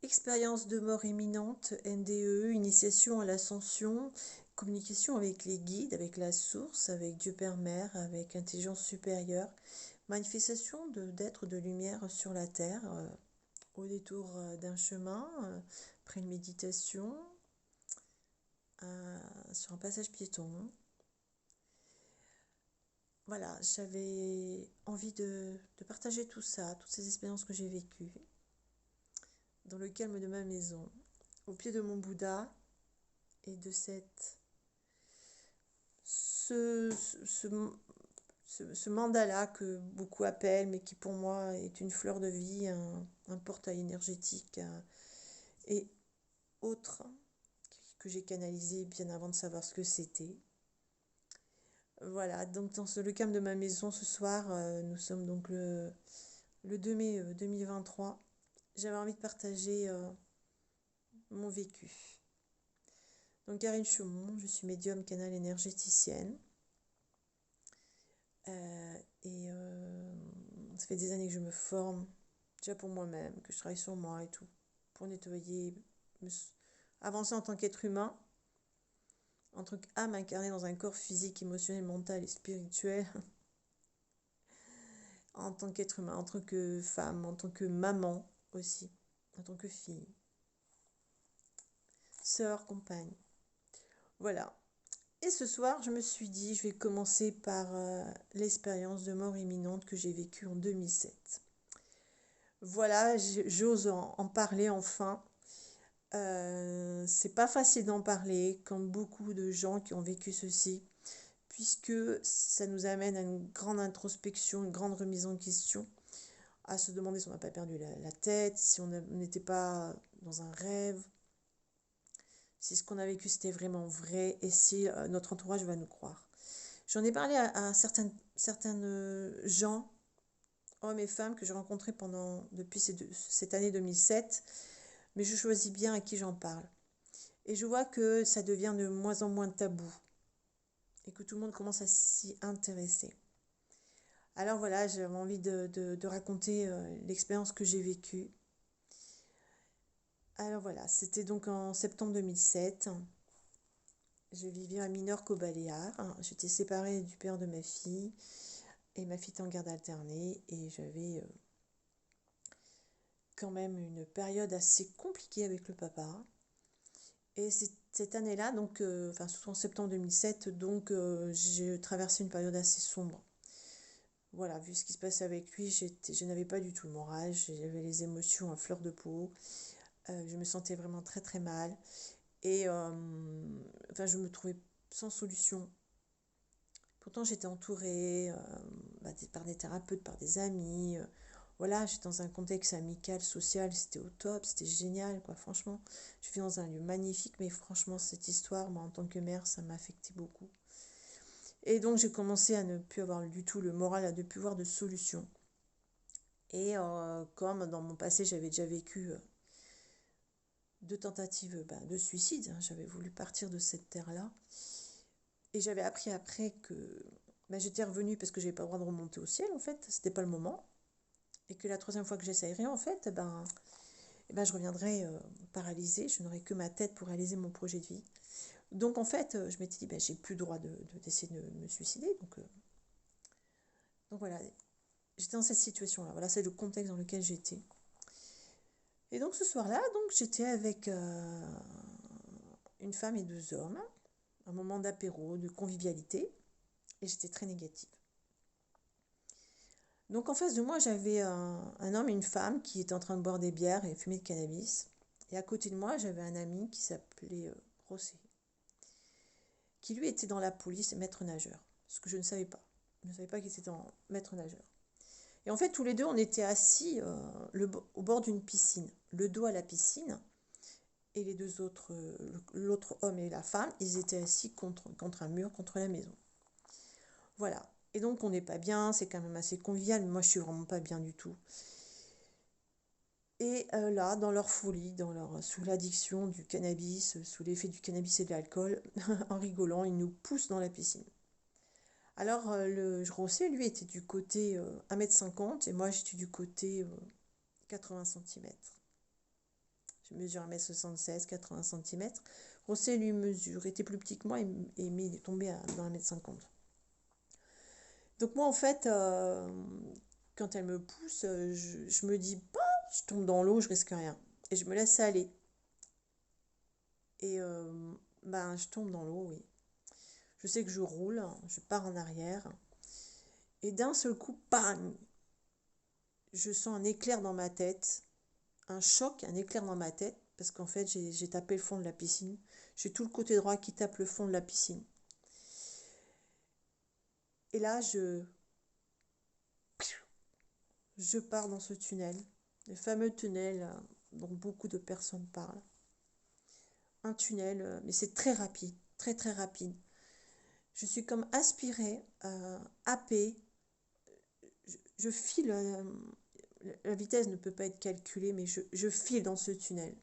Expérience de mort imminente, NDE, initiation à l'ascension, communication avec les guides, avec la source, avec Dieu Père Mère, avec intelligence supérieure, manifestation d'êtres de lumière sur la terre, au détour d'un chemin, après une méditation, sur un passage piéton. Voilà, j'avais envie de partager tout ça, toutes ces expériences que j'ai vécues, dans le calme de ma maison, au pied de mon Bouddha, et de ce, ce, ce mandala que beaucoup appellent, mais qui pour moi est une fleur de vie, un portail énergétique et autre que j'ai canalisé bien avant de savoir ce que c'était. Voilà, donc dans le calme de ma maison ce soir, nous sommes donc le 2 mai 2023. J'avais envie de partager mon vécu. Donc Karine Chaumont, je suis médium canal énergéticienne. Ça fait des années que je me forme, déjà pour moi-même, que je travaille sur moi et tout, pour nettoyer, avancer en tant qu'être humain, en tant qu'âme incarnée dans un corps physique, émotionnel, mental et spirituel, en tant qu'être humain, en tant que femme, en tant que maman aussi, en tant que fille, sœur, compagne. Voilà. Et ce soir, je me suis dit, je vais commencer par l'expérience de mort imminente que j'ai vécue en 2007. Voilà, j'ose en parler enfin. C'est pas facile d'en parler, comme beaucoup de gens qui ont vécu ceci, puisque ça nous amène à une grande introspection, une grande remise en question, à se demander si on n'a pas perdu la tête, si on n'était pas dans un rêve, si ce qu'on a vécu c'était vraiment vrai, et si notre entourage va nous croire. J'en ai parlé à certaines gens, hommes et femmes, que j'ai rencontrés depuis cette année 2007, mais je choisis bien à qui j'en parle. Et je vois que ça devient de moins en moins tabou et que tout le monde commence à s'y intéresser. Alors voilà, j'avais envie de raconter l'expérience que j'ai vécue. Alors voilà, c'était donc en septembre 2007. Je vivais à Minorque aux Baléares. J'étais séparée du père de ma fille et ma fille était en garde alternée et j'avais quand même une période assez compliquée avec le papa. Et cette année-là, donc, surtout en septembre 2007, donc j'ai traversé une période assez sombre. Voilà, vu ce qui se passait avec lui, je n'avais pas du tout le moral, j'avais les émotions à fleur de peau, je me sentais vraiment très très mal et je me trouvais sans solution. Pourtant, j'étais entourée par des thérapeutes, par des amis. Voilà, j'étais dans un contexte amical, social, c'était au top, c'était génial, quoi. Franchement, je vis dans un lieu magnifique, mais franchement, cette histoire, moi, en tant que mère, ça m'a affecté beaucoup. Et donc, j'ai commencé à ne plus avoir du tout le moral, à ne plus voir de solution. Et comme dans mon passé, j'avais déjà vécu 2 tentatives de suicide, hein, j'avais voulu partir de cette terre-là. Et j'avais appris après que j'étais revenue parce que j'avais pas le droit de remonter au ciel, en fait, c'était pas le moment. Et que la troisième fois que j'essayerais, en fait, je reviendrais paralysée, je n'aurais que ma tête pour réaliser mon projet de vie. Donc en fait, je m'étais dit, j'ai plus le droit d'essayer de me suicider. Donc voilà, j'étais dans cette situation-là. Voilà, c'est le contexte dans lequel j'étais. Et donc ce soir-là, donc j'étais avec une femme et 2 hommes, un moment d'apéro, de convivialité, et j'étais très négative. Donc en face de moi, j'avais un homme et une femme qui étaient en train de boire des bières et fumer de cannabis. Et à côté de moi, j'avais un ami qui s'appelait Rosé, qui lui était dans la police maître nageur, ce que je ne savais pas. Je ne savais pas qu'il était maître nageur. Et en fait, tous les deux, on était assis au bord d'une piscine, le dos à la piscine, et les deux autres, l'autre homme et la femme, ils étaient assis contre un mur, contre la maison. Voilà. Et donc on n'est pas bien, c'est quand même assez convivial, mais moi je suis vraiment pas bien du tout. Et là, dans leur folie, sous l'addiction du cannabis, sous l'effet du cannabis et de l'alcool, en rigolant, ils nous poussent dans la piscine. Alors le Rossé, lui, était du côté 1,50 m et moi j'étais du côté 80 cm. Je mesure 1m76, 80 cm. Rosset, lui, était plus petit que moi et mais il est tombé dans 1m50. Donc moi, en fait, quand elle me pousse, je me dis, bah, je tombe dans l'eau, je risque rien. Et je me laisse aller. Et ben, je tombe dans l'eau, oui. Je sais que je roule, je pars en arrière. Et d'un seul coup, bang! Je sens un éclair dans ma tête. Un choc, un éclair dans ma tête. Parce qu'en fait, j'ai tapé le fond de la piscine. J'ai tout le côté droit qui tape le fond de la piscine. Et là, je pars dans ce tunnel. Le fameux tunnel dont beaucoup de personnes parlent. Un tunnel, mais c'est très rapide. Très, très rapide. Je suis comme aspirée, happée. Je file, la vitesse ne peut pas être calculée, mais je file dans ce tunnel.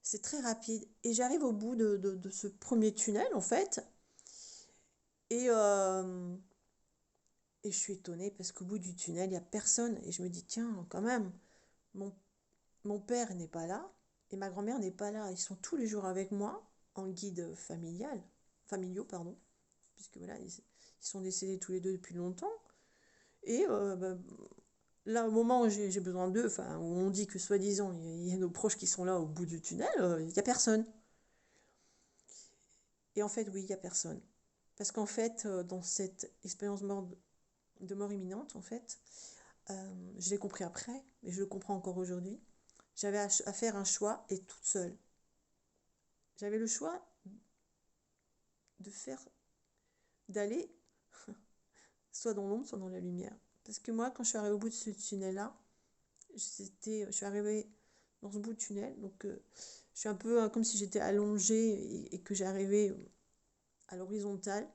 C'est très rapide. Et j'arrive au bout de ce premier tunnel, en fait. Et, et je suis étonnée parce qu'au bout du tunnel, il n'y a personne. Et je me dis, tiens, quand même, mon, mon père n'est pas là et ma grand-mère n'est pas là. Ils sont tous les jours avec moi en guide familiaux, pardon. Puisque voilà, ils sont décédés tous les deux depuis longtemps. Et bah, là, au moment où j'ai besoin d'eux, enfin, où on dit que soi-disant, il y a nos proches qui sont là au bout du tunnel, il n'y a personne. Et en fait, oui, il n'y a personne. Parce qu'en fait, dans cette expérience de mort imminente, en fait, je l'ai compris après, mais je le comprends encore aujourd'hui. J'avais à faire un choix et toute seule. J'avais le choix de faire, d'aller soit dans l'ombre, soit dans la lumière. Parce que moi, quand je suis arrivée au bout de ce tunnel-là, je suis arrivée dans ce bout de tunnel, donc je suis un peu comme si j'étais allongée et que j'arrivais à l'horizontale.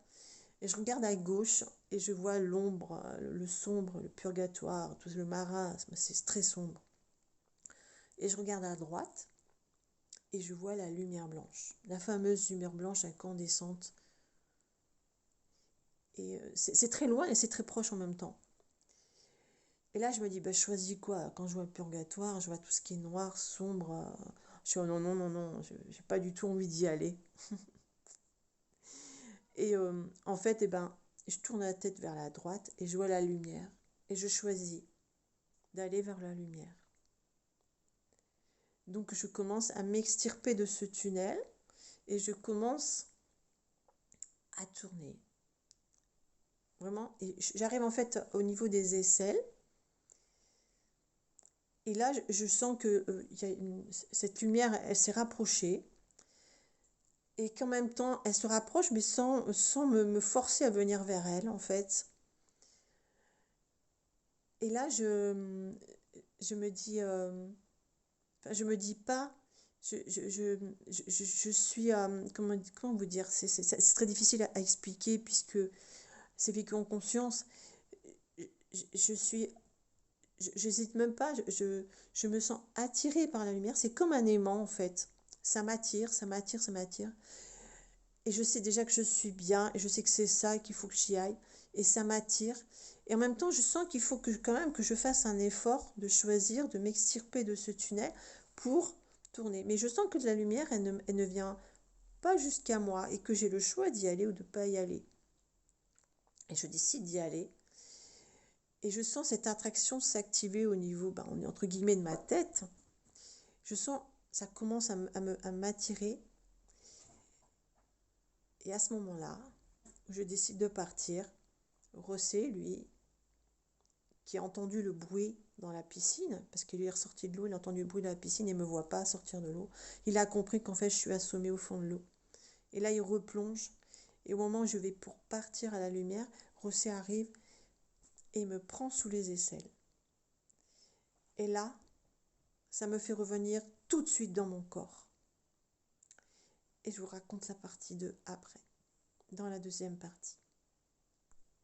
Et je regarde à gauche et je vois l'ombre, le sombre, le purgatoire, tout le marasme, c'est très sombre. Et je regarde à droite et je vois la lumière blanche, la fameuse lumière blanche incandescente. Et c'est très loin et c'est très proche en même temps. Et là, je me dis, bah, je choisis quoi? Quand je vois le purgatoire, je vois tout ce qui est noir, sombre. Je suis, oh non, non, non, non, j'ai pas du tout envie d'y aller. Et en fait, eh ben, je tourne la tête vers la droite et je vois la lumière. Et je choisis d'aller vers la lumière. Donc je commence à m'extirper de ce tunnel et je commence à tourner. Vraiment. Et j'arrive en fait au niveau des aisselles. Et là, je sens que cette lumière, elle s'est rapprochée. Et qu'en même temps, elle se rapproche, mais sans me forcer à venir vers elle, en fait. Et là, je me dis, enfin, je me dis pas, je suis, comment vous dire, c'est très difficile à expliquer puisque c'est vécu en conscience. Je suis, j'hésite même pas, je me sens attirée par la lumière. C'est comme un aimant en fait. Ça m'attire, ça m'attire, ça m'attire. Et je sais déjà que je suis bien et je sais que c'est ça qu'il faut que j'y aille. Et ça m'attire. Et en même temps, je sens qu'il faut que quand même que je fasse un effort de choisir, de m'extirper de ce tunnel pour tourner. Mais je sens que la lumière, elle ne vient pas jusqu'à moi et que j'ai le choix d'y aller ou de ne pas y aller. Et je décide d'y aller. Et je sens cette attraction s'activer au niveau, ben, entre guillemets, de ma tête. Je sens, ça commence à m'attirer. Et à ce moment-là, je décide de partir. Rosset, lui, qui a entendu le bruit dans la piscine, parce qu'il est ressorti de l'eau, il a entendu le bruit de la piscine et ne me voit pas sortir de l'eau. Il a compris qu'en fait, je suis assommée au fond de l'eau. Et là, il replonge. Et au moment où je vais pour partir à la lumière, Rosset arrive et me prend sous les aisselles. Et là, ça me fait revenir tout de suite dans mon corps. Et je vous raconte la partie 2 après, dans la deuxième partie.